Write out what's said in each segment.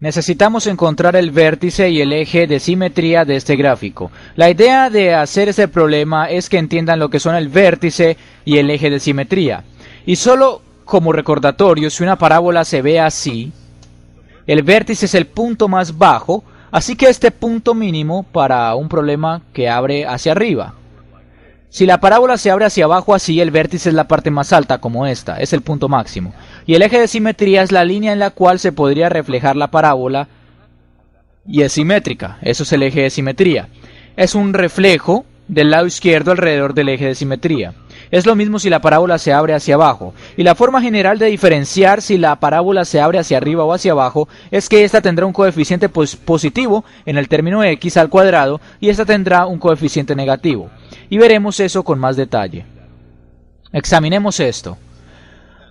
Necesitamos encontrar el vértice y el eje de simetría de este gráfico. La idea de hacer este problema es que entiendan lo que son el vértice y el eje de simetría. Y solo como recordatorio, si una parábola se ve así, el vértice es el punto más bajo, así que este punto mínimo para un problema que abre hacia arriba. Si la parábola se abre hacia abajo así, el vértice es la parte más alta, como esta, es el punto máximo. Y el eje de simetría es la línea en la cual se podría reflejar la parábola y es simétrica. Eso es el eje de simetría. Es un reflejo del lado izquierdo alrededor del eje de simetría. Es lo mismo si la parábola se abre hacia abajo. Y la forma general de diferenciar si la parábola se abre hacia arriba o hacia abajo es que esta tendrá un coeficiente positivo en el término x al cuadrado y esta tendrá un coeficiente negativo. Y veremos eso con más detalle. Examinemos esto.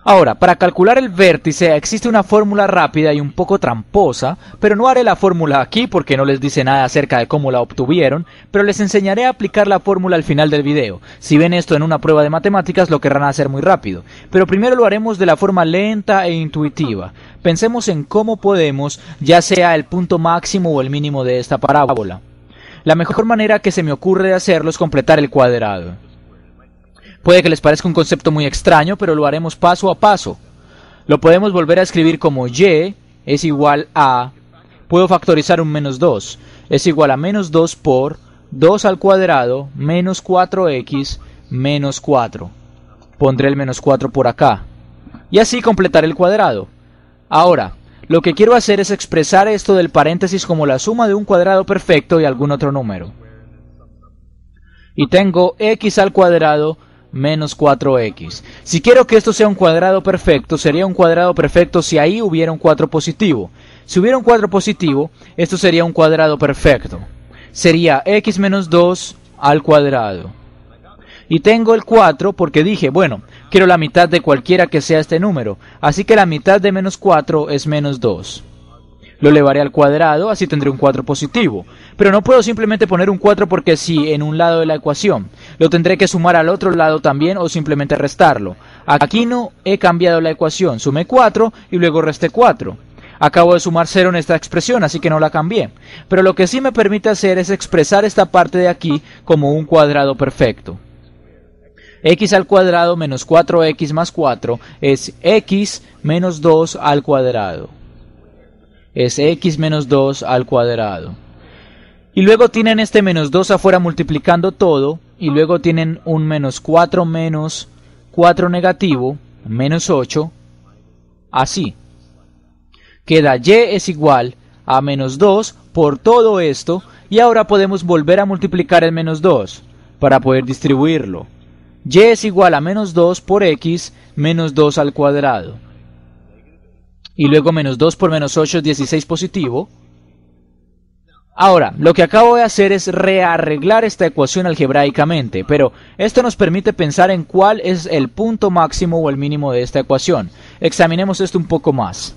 Ahora, para calcular el vértice existe una fórmula rápida y un poco tramposa, pero no haré la fórmula aquí porque no les dice nada acerca de cómo la obtuvieron, pero les enseñaré a aplicar la fórmula al final del video. Si ven esto en una prueba de matemáticas lo querrán hacer muy rápido, pero primero lo haremos de la forma lenta e intuitiva. Pensemos en cómo podemos, ya sea el punto máximo o el mínimo de esta parábola. La mejor manera que se me ocurre de hacerlo es completar el cuadrado. Puede que les parezca un concepto muy extraño, pero lo haremos paso a paso. Lo podemos volver a escribir como y es igual a... Puedo factorizar un menos 2. Es igual a menos 2 por 2 al cuadrado menos 4x menos 4. Pondré el menos 4 por acá. Y así completaré el cuadrado. Ahora, lo que quiero hacer es expresar esto del paréntesis como la suma de un cuadrado perfecto y algún otro número. Y tengo x al cuadrado menos 4x. Si quiero que esto sea un cuadrado perfecto, sería un cuadrado perfecto si ahí hubiera un 4 positivo. Si hubiera un 4 positivo, esto sería un cuadrado perfecto. Sería x menos 2 al cuadrado. Y tengo el 4 porque dije, bueno, quiero la mitad de cualquiera que sea este número. Así que la mitad de menos 4 es menos 2. Lo elevaré al cuadrado, así tendré un 4 positivo. Pero no puedo simplemente poner un 4 porque sí en un lado de la ecuación. Lo tendré que sumar al otro lado también o simplemente restarlo. Aquí no he cambiado la ecuación. Sumé 4 y luego resté 4. Acabo de sumar 0 en esta expresión, así que no la cambié. Pero lo que sí me permite hacer es expresar esta parte de aquí como un cuadrado perfecto. X al cuadrado menos 4x más 4 es x menos 2 al cuadrado. Es x menos 2 al cuadrado. Y luego tienen este menos 2 afuera multiplicando todo. Y luego tienen un menos 4 menos 4 negativo, menos 8. Así. Queda y es igual a menos 2 por todo esto. Y ahora podemos volver a multiplicar el menos 2 para poder distribuirlo. Y es igual a menos 2 por x menos 2 al cuadrado. Y luego menos 2 por menos 8 es 16 positivo. Ahora, lo que acabo de hacer es rearreglar esta ecuación algebraicamente, pero esto nos permite pensar en cuál es el punto máximo o el mínimo de esta ecuación. Examinemos esto un poco más.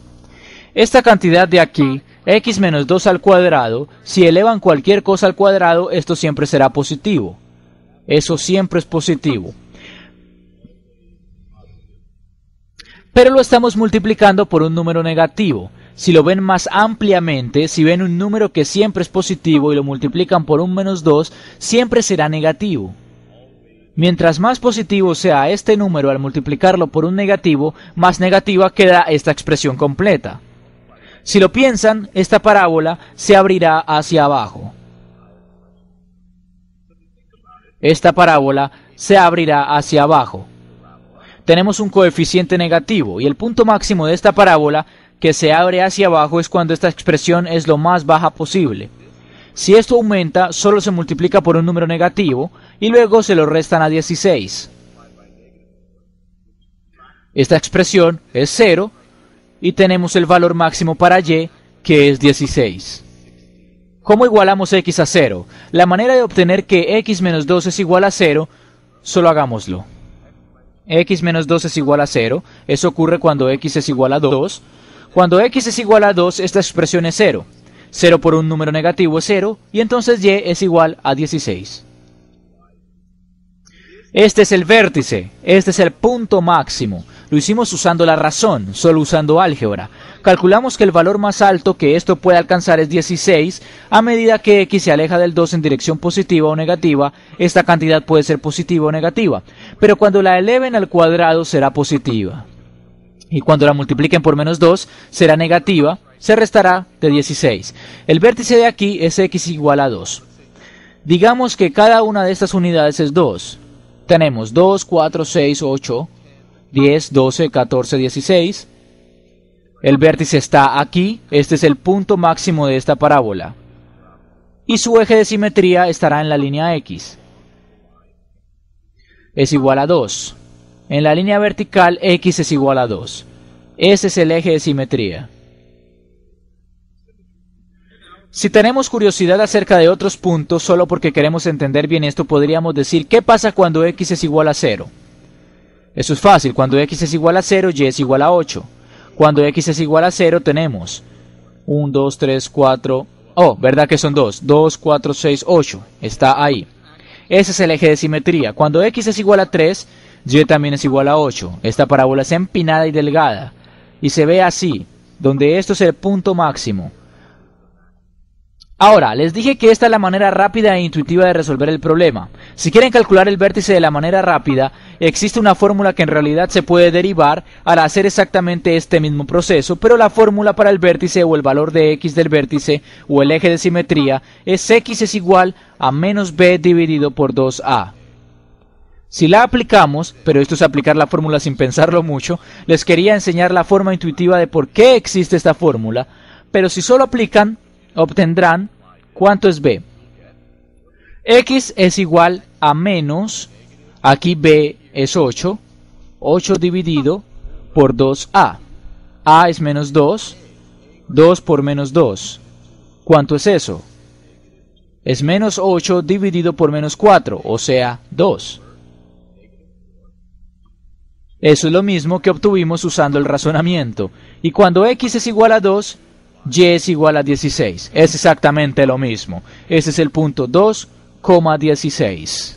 Esta cantidad de aquí, x menos 2 al cuadrado, si elevan cualquier cosa al cuadrado, esto siempre será positivo. Eso siempre es positivo. Pero lo estamos multiplicando por un número negativo. Si lo ven más ampliamente, si ven un número que siempre es positivo y lo multiplican por un menos 2, siempre será negativo. Mientras más positivo sea este número al multiplicarlo por un negativo, más negativa queda esta expresión completa. Si lo piensan, esta parábola se abrirá hacia abajo. Esta parábola se abrirá hacia abajo. Tenemos un coeficiente negativo y el punto máximo de esta parábola que se abre hacia abajo es cuando esta expresión es lo más baja posible. Si esto aumenta, solo se multiplica por un número negativo y luego se lo restan a 16. Esta expresión es 0 y tenemos el valor máximo para y, que es 16. ¿Cómo igualamos x a 0? La manera de obtener que x menos 2 es igual a 0, solo hagámoslo. X menos 2 es igual a 0, eso ocurre cuando x es igual a 2. Cuando x es igual a 2, esta expresión es 0. 0 por un número negativo es 0, y entonces y es igual a 16. Este es el vértice, este es el punto máximo. Lo hicimos usando la razón, solo usando álgebra. calculamos que el valor más alto que esto puede alcanzar es 16. A medida que x se aleja del 2 en dirección positiva o negativa, esta cantidad puede ser positiva o negativa, pero cuando la eleven al cuadrado será positiva. Y cuando la multipliquen por menos 2 será negativa, se restará de 16. El vértice de aquí es x igual a 2. Digamos que cada una de estas unidades es 2. Tenemos 2, 4, 6, 8, 10, 12, 14, 16. El vértice está aquí, este es el punto máximo de esta parábola. Y su eje de simetría estará en la línea X. Es igual a 2. En la línea vertical, X es igual a 2. Ese es el eje de simetría. Si tenemos curiosidad acerca de otros puntos, solo porque queremos entender bien esto, podríamos decir, ¿qué pasa cuando X es igual a 0? Eso es fácil, cuando X es igual a 0, Y es igual a 8. Cuando X es igual a 0, tenemos 1, 2, 3, 4... Oh, ¿verdad que son 2? 2, 4, 6, 8. Está ahí. Ese es el eje de simetría. Cuando X es igual a 3, Y también es igual a 8. Esta parábola es empinada y delgada. Y se ve así, donde esto es el punto máximo. Ahora, les dije que esta es la manera rápida e intuitiva de resolver el problema. Si quieren calcular el vértice de la manera rápida, existe una fórmula que en realidad se puede derivar al hacer exactamente este mismo proceso, pero la fórmula para el vértice o el valor de x del vértice o el eje de simetría es x es igual a menos b dividido por 2a. Si la aplicamos, pero esto es aplicar la fórmula sin pensarlo mucho, les quería enseñar la forma intuitiva de por qué existe esta fórmula, pero si solo aplican, obtendrán, ¿cuánto es b? X es igual a menos, aquí b es 8, 8 dividido por 2a. A es menos 2, 2 por menos 2. ¿Cuánto es eso? Es menos 8 dividido por menos 4, o sea, 2. Eso es lo mismo que obtuvimos usando el razonamiento. Y cuando x es igual a 2, y es igual a 16. Es exactamente lo mismo. Ese es el punto 2,16.